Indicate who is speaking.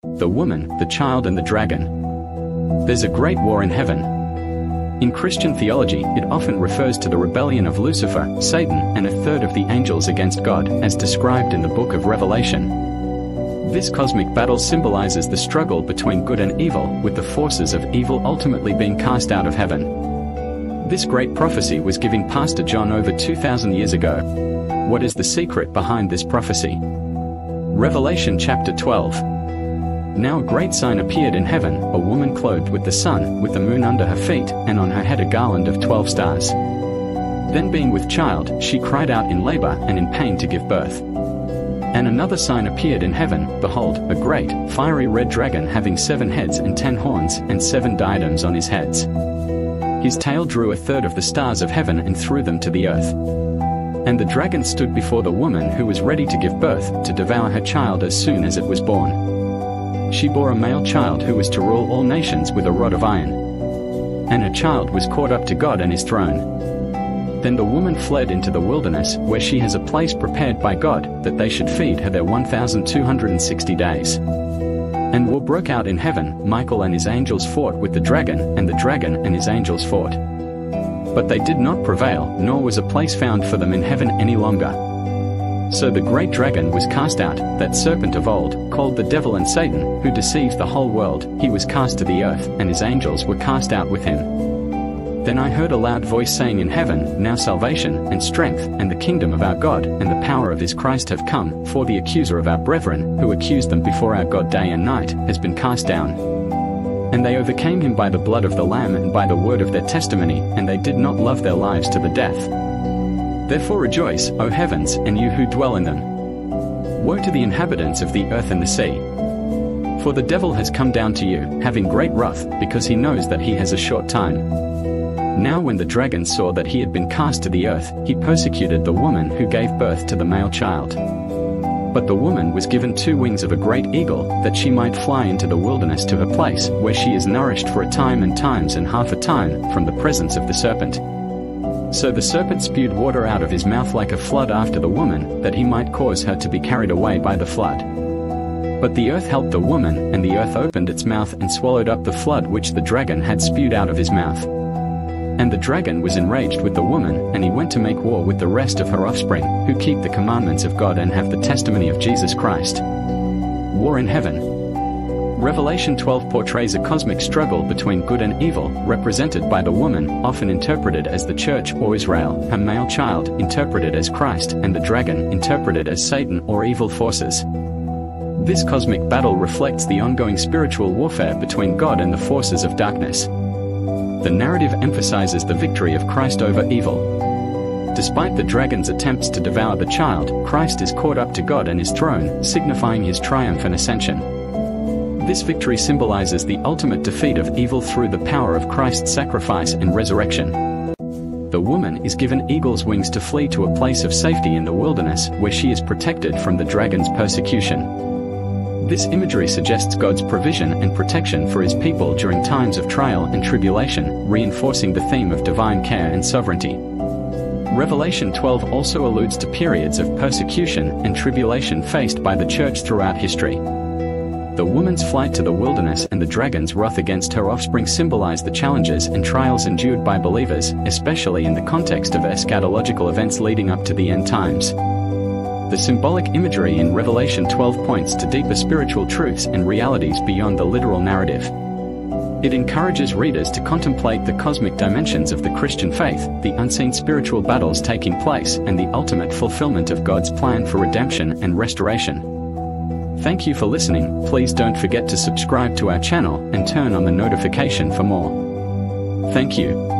Speaker 1: The woman, the child and the dragon. There's a great war in heaven. In Christian theology, it often refers to the rebellion of Lucifer, Satan, and a third of the angels against God, as described in the book of Revelation. This cosmic battle symbolizes the struggle between good and evil, with the forces of evil ultimately being cast out of heaven. This great prophecy was given Pastor John over 2,000 years ago. What is the secret behind this prophecy? Revelation chapter 12. Now a great sign appeared in heaven, a woman clothed with the sun, with the moon under her feet, and on her head a garland of 12 stars. Then being with child, she cried out in labor and in pain to give birth. And another sign appeared in heaven, behold, a great, fiery red dragon having 7 heads and 10 horns, and 7 diadems on his heads. His tail drew a third of the stars of heaven and threw them to the earth. And the dragon stood before the woman who was ready to give birth, to devour her child as soon as it was born. She bore a male child who was to rule all nations with a rod of iron. And her child was caught up to God and his throne. Then the woman fled into the wilderness, where she has a place prepared by God, that they should feed her there 1,260 days. And war broke out in heaven. Michael and his angels fought with the dragon, and the dragon and his angels fought. But they did not prevail, nor was a place found for them in heaven any longer. So the great dragon was cast out, that serpent of old, called the devil and Satan, who deceived the whole world. He was cast to the earth, and his angels were cast out with him. Then I heard a loud voice saying in heaven, Now salvation, and strength, and the kingdom of our God, and the power of his Christ have come, for the accuser of our brethren, who accused them before our God day and night, has been cast down. And they overcame him by the blood of the Lamb and by the word of their testimony, and they did not love their lives to the death. Therefore rejoice, O heavens, and you who dwell in them. Woe to the inhabitants of the earth and the sea. For the devil has come down to you, having great wrath, because he knows that he has a short time. Now when the dragon saw that he had been cast to the earth, he persecuted the woman who gave birth to the male child. But the woman was given 2 wings of a great eagle, that she might fly into the wilderness to her place, where she is nourished for a time and times and half a time, from the presence of the serpent. So the serpent spewed water out of his mouth like a flood after the woman, that he might cause her to be carried away by the flood. But the earth helped the woman, and the earth opened its mouth and swallowed up the flood which the dragon had spewed out of his mouth. And the dragon was enraged with the woman, and he went to make war with the rest of her offspring, who keep the commandments of God and have the testimony of Jesus Christ. War in heaven. Revelation 12 portrays a cosmic struggle between good and evil, represented by the woman, often interpreted as the church or Israel, her male child, interpreted as Christ, and the dragon, interpreted as Satan or evil forces. This cosmic battle reflects the ongoing spiritual warfare between God and the forces of darkness. The narrative emphasizes the victory of Christ over evil. Despite the dragon's attempts to devour the child, Christ is caught up to God and his throne, signifying his triumph and ascension. This victory symbolizes the ultimate defeat of evil through the power of Christ's sacrifice and resurrection. The woman is given eagle's wings to flee to a place of safety in the wilderness, where she is protected from the dragon's persecution. This imagery suggests God's provision and protection for his people during times of trial and tribulation, reinforcing the theme of divine care and sovereignty. Revelation 12 also alludes to periods of persecution and tribulation faced by the church throughout history. The woman's flight to the wilderness and the dragon's wrath against her offspring symbolize the challenges and trials endured by believers, especially in the context of eschatological events leading up to the end times. The symbolic imagery in Revelation 12 points to deeper spiritual truths and realities beyond the literal narrative. It encourages readers to contemplate the cosmic dimensions of the Christian faith, the unseen spiritual battles taking place, and the ultimate fulfillment of God's plan for redemption and restoration. Thank you for listening. Please don't forget to subscribe to our channel and turn on the notification for more. Thank you.